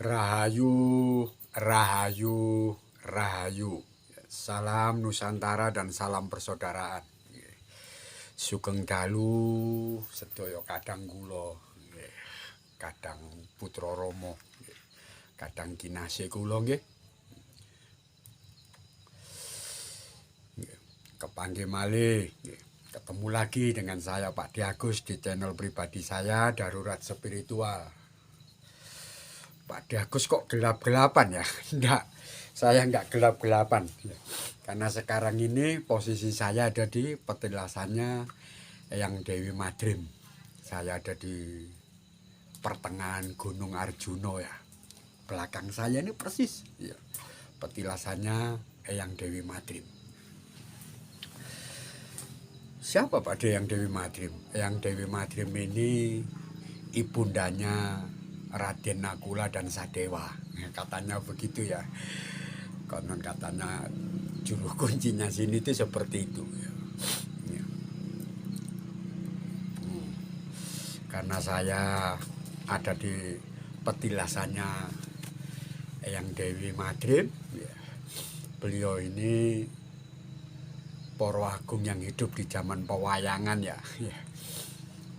Rahayu, rahayu, rahayu. Salam Nusantara dan salam persaudaraan. Sugeng dalu sedaya kadang kula, kadang putra Rama, kadang kinasih kula nggih. Kepanggih malih, ketemu lagi dengan saya Pak D. Agus di channel pribadi saya Darurat Spiritual. Pak D. Agus kok gelap-gelapan ya? Enggak, saya enggak gelap-gelapan. Karena sekarang ini posisi saya ada di petilasannya Eyang Dewi Madrim. Saya ada di pertengahan Gunung Arjuna ya. Belakang saya ini persis ya, petilasannya Eyang Dewi Madrim. Siapa Pak Eyang Dewi Madrim? Eyang Dewi Madrim ini ibundanya Raden Nakula dan Sadewa. Katanya begitu ya. Konon katanya juru kuncinya sini itu seperti itu. Ya. Karena saya ada di petilasannya Eyang Dewi Madrim, ya. Beliau ini Poro Agung yang hidup di zaman pewayangan ya.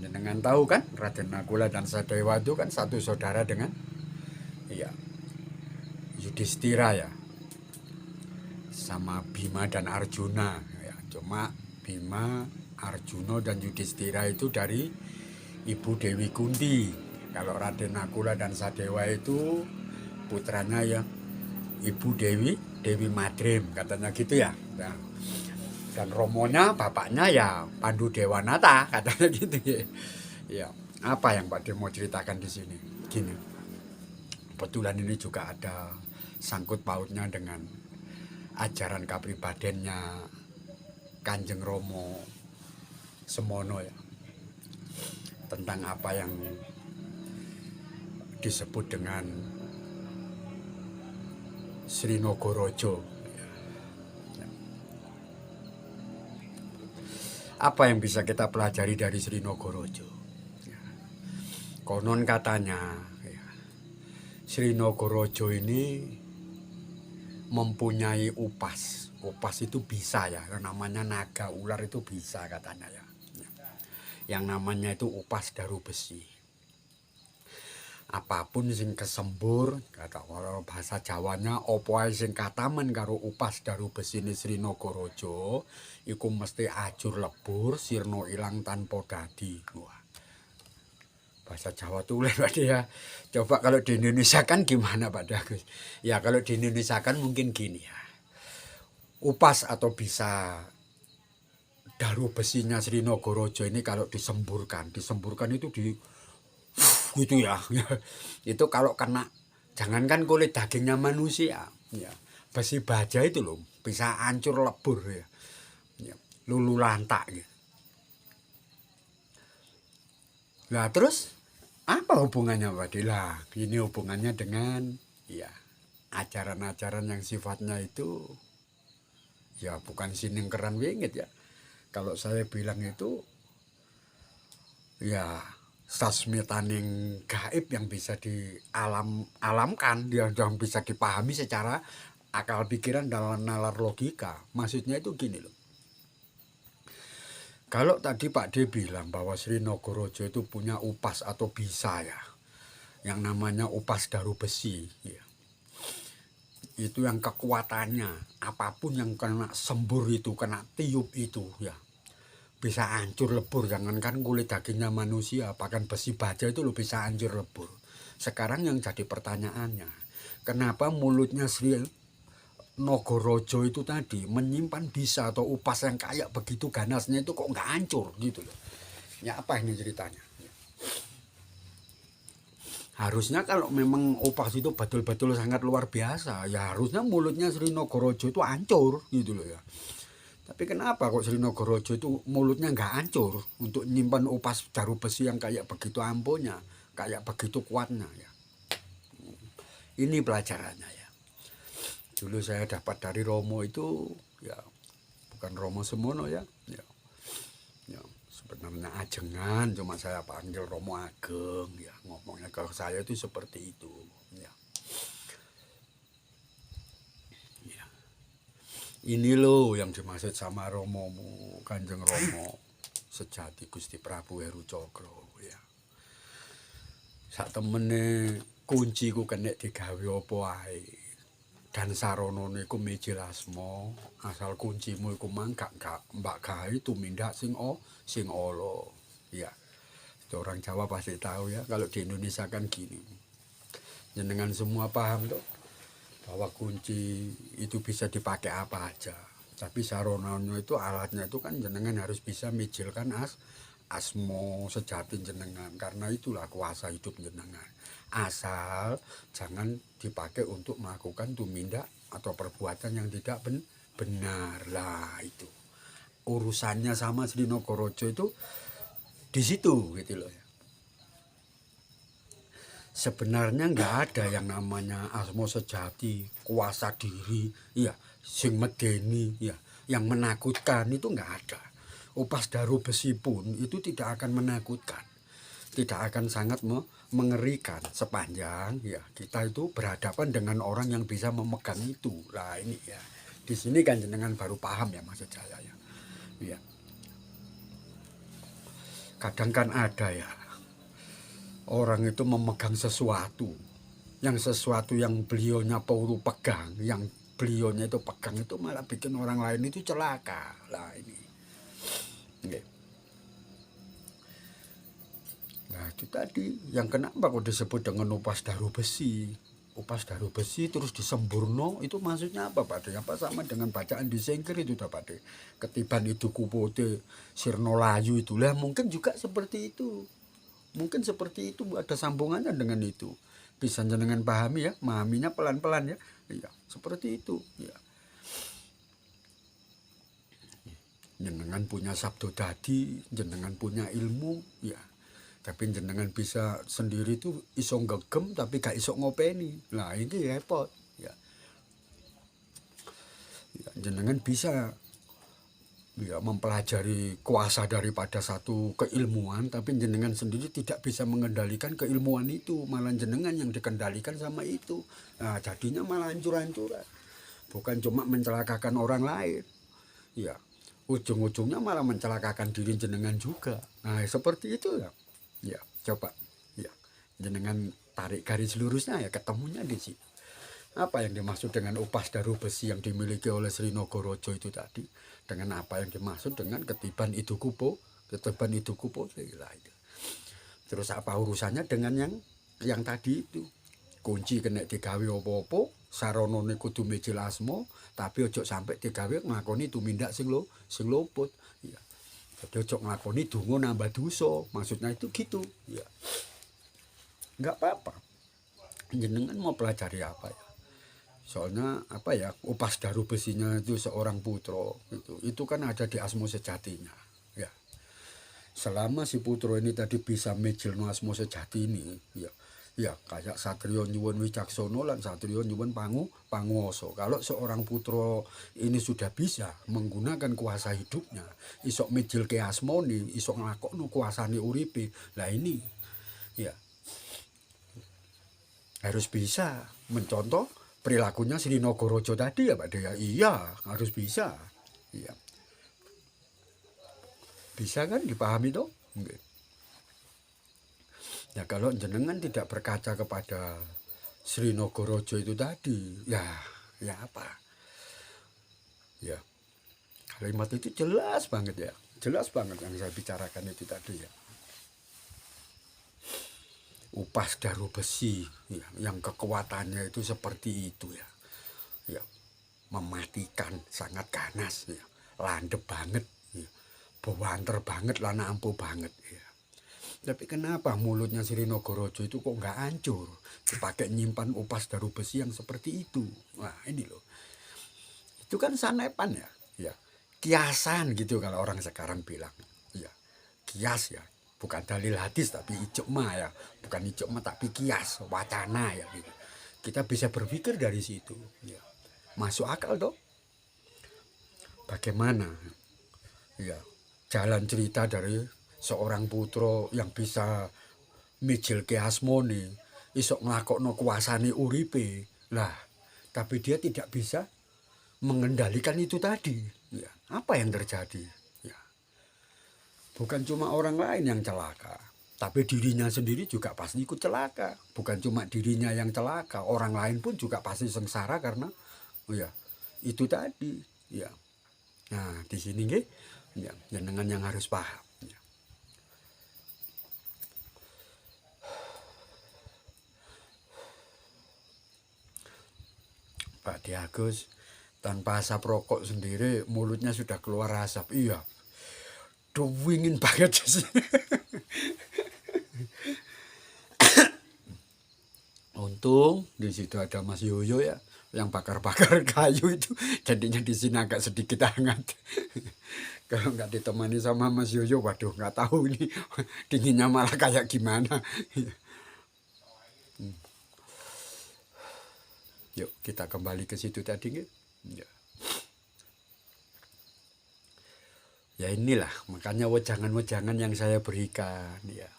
Dengan tahu kan Raden Nakula dan Sadewa itu kan satu saudara dengan ya Yudhistira ya, sama Bima dan Arjuna ya. Cuma Bima, Arjuna dan Yudhistira itu dari Ibu Dewi Kunti. Kalau Raden Nakula dan Sadewa itu putranya ya Ibu Dewi Madrim, katanya gitu ya. Nah, dan romonya bapaknya ya Pandu Dewanata, katanya gitu ya. Ya, apa yang Pak De mau ceritakan di sini? Gini, kebetulan ini juga ada sangkut pautnya dengan ajaran kapribadennya Kanjeng Romo Semono ya, tentang apa yang disebut dengan Srinogorojo. Apa yang bisa kita pelajari dari Srinogorojo? Konon katanya Srinogorojo ini mempunyai upas. Upas itu bisa ya, namanya naga ular itu bisa katanya ya. Yang namanya itu upas daru besi. Apapun sing kesembur, kata kalau bahasa Jawanya, opo ae sing katamen karo upas daru besine Srinogorojo, iku mesti ajur lebur, sirna ilang tanpa dadi. Wah, bahasa Jawa tulen Pak ya. Coba kalau di Indonesia kan gimana Pak Agus? Ya kalau di Indonesia kan mungkin gini ya. Upas atau bisa daru besinya Srinogorojo ini kalau disemburkan itu di gitu ya. Itu kalau kena, jangankan kulit dagingnya manusia ya, besi baja itu loh bisa hancur lebur ya, lulu lantak gitu. Nah terus apa hubungannya Pak Dila? Ini hubungannya dengan ya ajaran-ajaran yang sifatnya itu ya bukan siningkeran wingit ya. Kalau saya bilang itu ya sasmitaning gaib yang bisa dialamkan, yang bisa dipahami secara akal pikiran dan nalar logika. Maksudnya itu gini loh. Kalau tadi Pak D bilang bahwa Srinogorojo itu punya upas atau bisa ya, yang namanya upas daru besi ya. Itu yang kekuatannya, apapun yang kena sembur itu, kena tiup itu ya, bisa hancur lebur. Jangankan kulit dagingnya manusia, bahkan besi baja itu lo bisa hancur lebur. Sekarang yang jadi pertanyaannya, kenapa mulutnya Srinogorojo itu tadi menyimpan bisa atau upas yang kayak begitu ganasnya itu kok nggak hancur gitu loh. Ya apa ini ceritanya? Harusnya kalau memang upas itu betul-betul sangat luar biasa, ya harusnya mulutnya Srinogorojo itu hancur gitu loh ya. Tapi kenapa kok Srinogorojo itu mulutnya nggak hancur untuk nyimpan upas daru besi yang kayak begitu ampuhnya, kayak begitu kuatnya ya. Ini pelajarannya ya. Dulu saya dapat dari Romo itu ya, bukan Romo Semono ya. Ya sebenarnya ajengan, cuma saya panggil Romo Ageng ya. Ngomongnya ke saya itu seperti itu ya. Ini loh yang dimaksud sama Romomu, Kanjeng Romo sejati Gusti Prabu Heru Cokro ya. Sak temene kunci ku kenek digawe apa ae. Dan saronone iku mijil asma, asal kuncimu iku mangkak mbak gawe tumindak sing ala. Ya. Orang Jawa pasti tahu ya, kalau di Indonesia kan gini. Jenengan semua paham tuh bahwa kunci itu bisa dipakai apa aja. Tapi saronanya itu alatnya itu kan jenengan harus bisa mijilkan asmo sejati jenengan, karena itulah kuasa hidup jenengan. Asal jangan dipakai untuk melakukan tumindak atau perbuatan yang tidak benar lah itu. Urusannya sama Sri Nagaraja itu di situ gitu loh ya. Sebenarnya nggak ada yang namanya asmo sejati, kuasa diri, ya, sing medeni, ya, yang menakutkan itu nggak ada. Upas daru besi pun itu tidak akan menakutkan, tidak akan sangat mengerikan sepanjang ya kita itu berhadapan dengan orang yang bisa memegang itu. Lah ini ya, di sini kan jenengan baru paham ya maksud saya ya. Ya. Kadang kan ada ya orang itu memegang sesuatu yang beliaunya perlu pegang, yang beliaunya itu pegang itu malah bikin orang lain itu celaka lah ini. Okay. Nah itu tadi yang kenapa kok disebut dengan upas daru besi. Upas daru besi terus disempurno itu maksudnya apa Pak De? Apa sama dengan bacaan di sengker itu Pak De? Ketiban itu kupote sirno layu itulah mungkin juga seperti itu. Mungkin seperti itu ada sambungannya dengan itu. Bisa jenengan pahami ya, memahaminya pelan-pelan ya. Iya, seperti itu ya. Jenengan punya sabdo dadi, jenengan punya ilmu ya. Tapi jenengan bisa sendiri tuh iso gegem tapi gak iso ngopeni. Nah, ini repot ya. Ya jenengan bisa ya mempelajari kuasa daripada satu keilmuan, tapi jenengan sendiri tidak bisa mengendalikan keilmuan itu, malah jenengan yang dikendalikan sama itu. Nah jadinya malah hancur-hancuran, bukan cuma mencelakakan orang lain ya, ujung-ujungnya malah mencelakakan diri jenengan juga. Nah seperti itu ya. Ya coba ya jenengan tarik garis lurusnya ya ketemunya di sini. Apa yang dimaksud dengan upas daru besi yang dimiliki oleh Sri Nagaraja itu tadi? Dengan apa yang dimaksud dengan ketiban itu kupo lah itu. Terus apa urusannya dengan yang tadi itu? Kunci kena digawe apa-apa, saranane kudu mijil asma, tapi ojo sampai digawe nglakoni tumindak sing luput. Ya. Jadi ojo nglakoni donga nambah dosa. Maksudnya itu gitu, ya. Enggak apa-apa. Jenengan mau pelajari apa ya? Soalnya apa ya, upas daru besinya itu seorang putra itu kan ada di asmo sejatinya ya. Selama si putra ini tadi bisa mijilno asmo sejati ini ya kayak satriya nyuwun wicaksana lan satriya nyuwun panguwasa. Kalau seorang putra ini sudah bisa menggunakan kuasa hidupnya, iso mijilke asmane, iso nglakokno kuasane uripe. Lah ini ya harus bisa mencontoh perilakunya Sri Nagaraja tadi ya Pak De. Iya, harus bisa. Iya. Bisa kan dipahami toh? Okay. Ya kalau jenengan tidak berkaca kepada Sri Nagaraja itu tadi, ya apa? Ya. Kalimat itu jelas banget ya. Jelas banget yang saya bicarakan itu tadi ya. Upas daru besi ya, yang kekuatannya itu seperti itu ya, ya mematikan, sangat ganas ya, landep banget ya, bawanter banget, lana ampuh banget ya. Tapi kenapa mulutnya Sri Nagaraja itu kok nggak hancur dipakai nyimpan upas daru besi yang seperti itu? Nah ini loh, itu kan sanepan ya, kiasan gitu kalau orang sekarang bilang ya, kias ya. Bukan dalil hadis tapi ijma ya, bukan ijma tapi kias, wacana ya gitu. Kita bisa berpikir dari situ ya. Masuk akal toh. Bagaimana ya jalan cerita dari seorang putra yang bisa mijilke asmane, iso nglakokno kuasane uripe. Lah, tapi dia tidak bisa mengendalikan itu tadi. Ya, apa yang terjadi? Ya, bukan cuma orang lain yang celaka, tapi dirinya sendiri juga pasti ikut celaka. Bukan cuma dirinya yang celaka, orang lain pun juga pasti sengsara karena ya itu tadi. Ya, nah di sini nggih, ya, jenengan yang harus paham. Ya. Pak Di Agus tanpa asap rokok sendiri mulutnya sudah keluar asap. Iya, dingin banget sih. Untung di situ ada Mas Yoyo ya, yang bakar-bakar kayu itu, jadinya di sini agak sedikit hangat. Kalau nggak ditemani sama Mas Yoyo, waduh nggak tahu ini dinginnya malah kayak gimana. Yuk kita kembali ke situ tadi nggih. Ya. Ya inilah makanya wejangan-wejangan yang saya berikan ya.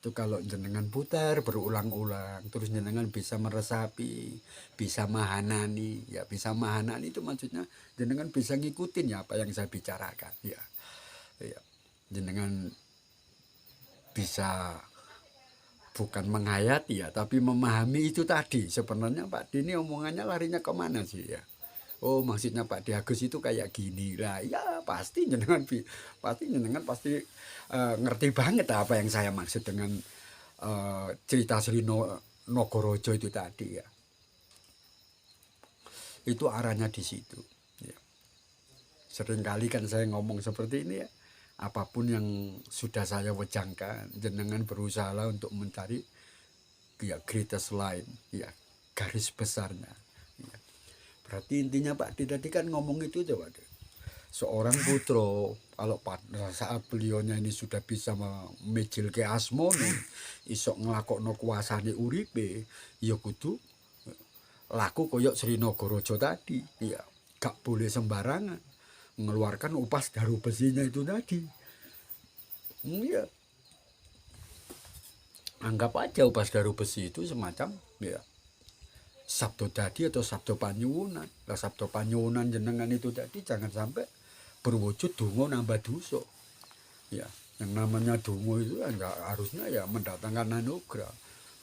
Itu kalau jenengan putar berulang-ulang terus jenengan bisa meresapi, bisa mahanani, ya bisa mahanani itu maksudnya jenengan bisa ngikutin ya apa yang saya bicarakan ya. Ya. Jenengan bisa bukan menghayati ya tapi memahami itu tadi. Sebenarnya Pak Dini omongannya larinya kemana sih ya? Oh maksudnya Pak Di Agus itu kayak gini lah ya pasti jenengan pasti ngerti banget apa yang saya maksud dengan cerita Sri Nogorojo itu tadi ya. Itu arahnya di situ ya. Seringkali kan saya ngomong seperti ini ya, apapun yang sudah saya wejangkan jenengan berusaha untuk mencari ya greatest line ya, garis besarnya ya. Berarti intinya Pak Di tadi kan ngomong itu coba deh. Seorang putra kalau pada saat beliaunya ini sudah bisa memejilke asmone, isok nglakokno kuasane uripe, ya kudu laku koyok Sri Nogorojo tadi. Ya, gak boleh sembarangan mengeluarkan upas daru besinya itu tadi. Ya. Anggap aja upas daru besi itu semacam ya sabdo dadi atau sabdo panyuwunan. Lah sabdo panyuwunan jenengan itu tadi jangan sampai berwujud donga nambah dosa. Ya, yang namanya donga itu enggak harusnya ya mendatangkan anugerah,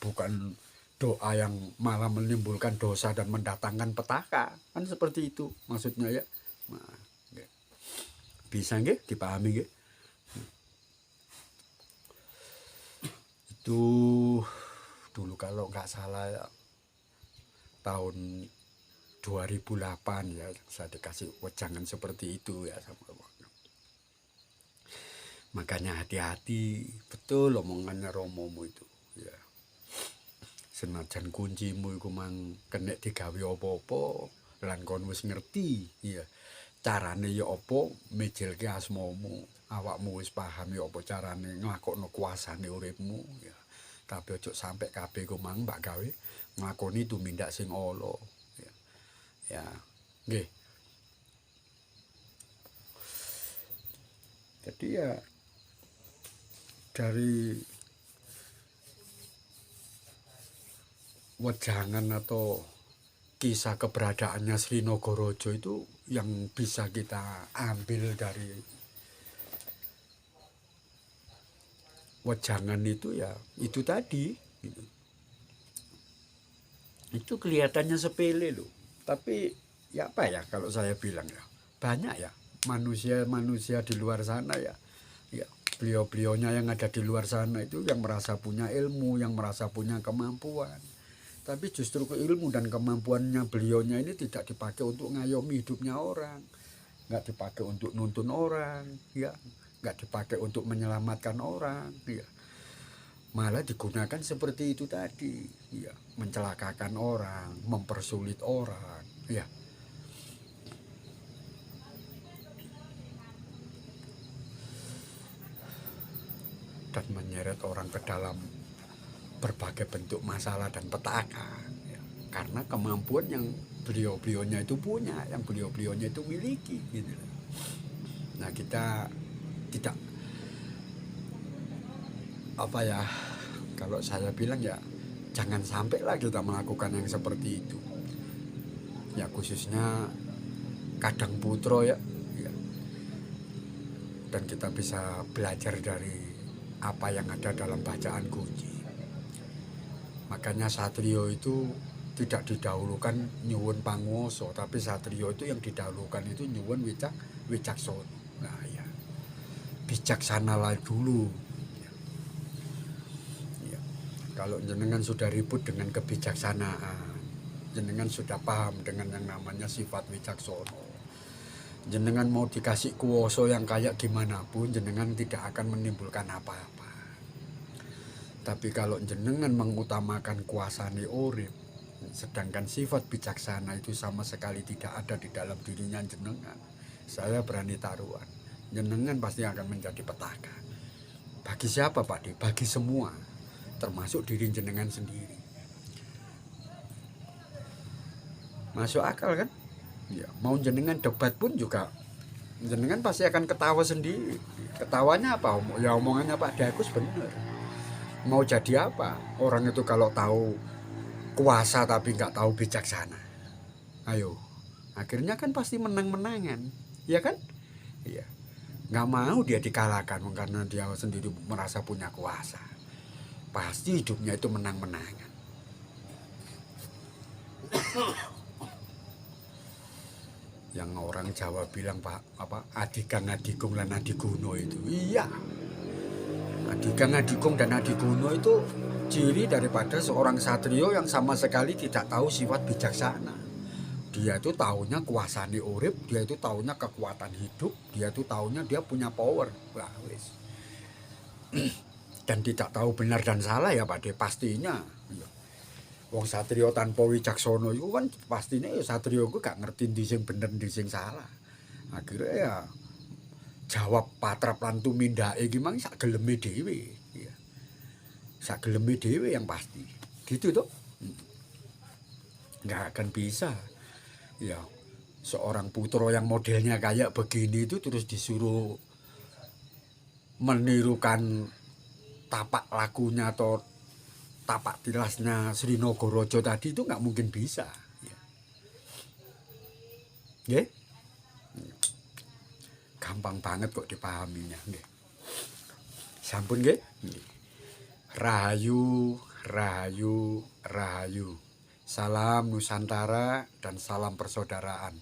bukan doa yang malah menimbulkan dosa dan mendatangkan petaka. Kan seperti itu maksudnya ya. Nah, bisa nggih dipahami nggih? Itu dulu kalau nggak salah ya tahun 2008 ya saya dikasih wejangan seperti itu ya sama Allah. Makanya hati-hati betul omongannya romomu itu ya. Senajan kuncimu iku mang kenek digawe apa-apa lan kon wis ngerti ya. Carane ya apa mejilke asmamu, awakmu wis paham ya apa carane nglakokno kuasane uripmu ya. Tapi ojo sampai kabeh ku mang mbak gawe nglakoni tumindak sing ala. Ya, nggih. Jadi ya dari wejangan atau kisah keberadaannya Sri Nogorojo itu yang bisa kita ambil dari wejangan itu ya itu tadi gitu. Itu kelihatannya sepele loh. Tapi ya apa ya kalau saya bilang ya banyak ya manusia-manusia di luar sana ya beliau-beliaunya yang ada di luar sana itu yang merasa punya ilmu, yang merasa punya kemampuan. Tapi justru ilmu dan kemampuannya beliaunya ini tidak dipakai untuk ngayomi hidupnya orang, nggak dipakai untuk nuntun orang, ya nggak dipakai untuk menyelamatkan orang, ya malah digunakan seperti itu tadi, ya mencelakakan orang, mempersulit orang, ya. Dan menyeret orang ke dalam berbagai bentuk masalah dan petaka, ya. Karena kemampuan yang beliau-beliaunya itu punya, yang beliau-beliaunya itu miliki, gitu. Nah kita tidak apa ya, kalau saya bilang ya jangan sampailah kita melakukan yang seperti itu ya, khususnya Kadang Putra ya. Dan kita bisa belajar dari apa yang ada dalam bacaan kunci. Makanya satrio itu tidak didahulukan nyuwun panguwasa, tapi satrio itu yang didahulukan itu nyuwun wicaksono. Nah ya, bijaksanalah dulu. Ya. Kalau jenengan sudah ribut dengan kebijaksanaan, jenengan sudah paham dengan yang namanya sifat wicaksono, jenengan mau dikasih kuoso yang kayak gimana pun jenengan tidak akan menimbulkan apa-apa. Tapi kalau jenengan mengutamakan kuasane urip, sedangkan sifat bijaksana itu sama sekali tidak ada di dalam dirinya jenengan, saya berani taruhan jenengan pasti akan menjadi petaka. Bagi siapa Pak De? Bagi semua, termasuk diri jenengan sendiri. Masuk akal kan? Ya, mau jenengan debat pun juga jenengan pasti akan ketawa sendiri. Ketawanya apa? Ya omongannya Pak De Agus bener. Mau jadi apa? Orang itu kalau tahu kuasa tapi nggak tahu bijaksana, ayo, akhirnya kan pasti menang-menangan, ya kan? Iya, nggak mau dia dikalahkan karena dia sendiri merasa punya kuasa. Pasti hidupnya itu menang-menangan. Yang orang Jawa bilang Pak apa adikan adigung lan adiguno itu, iya. Adikan Adigung dan Adiguno itu ciri daripada seorang satrio yang sama sekali tidak tahu sifat bijaksana. Dia itu taunya kuasane urip, dia itu taunya kekuatan hidup, dia itu taunya dia punya power. Wah, wis. Dan tidak tahu benar dan salah ya Pak De, pastinya. Wong satrio tanpa wicaksono itu kan pastinya ya satrio itu gak ngerti ndi sing bener ndi sing salah. Akhirnya ya jawab patrap lan tumindake iki mang sak geleme dhewe, ya. Sak geleme dhewe yang pasti. Gitu toh. Nggak akan bisa. Ya, seorang putra yang modelnya kayak begini itu terus disuruh menirukan tapak lakunya atau tapak tilasnya Sri Nagaraja tadi itu nggak mungkin bisa. Ya. Nggih? Gampang banget kok dipahaminya, nggih. Sampun nggih? Rahayu, rahayu, rahayu. Salam Nusantara dan salam persaudaraan.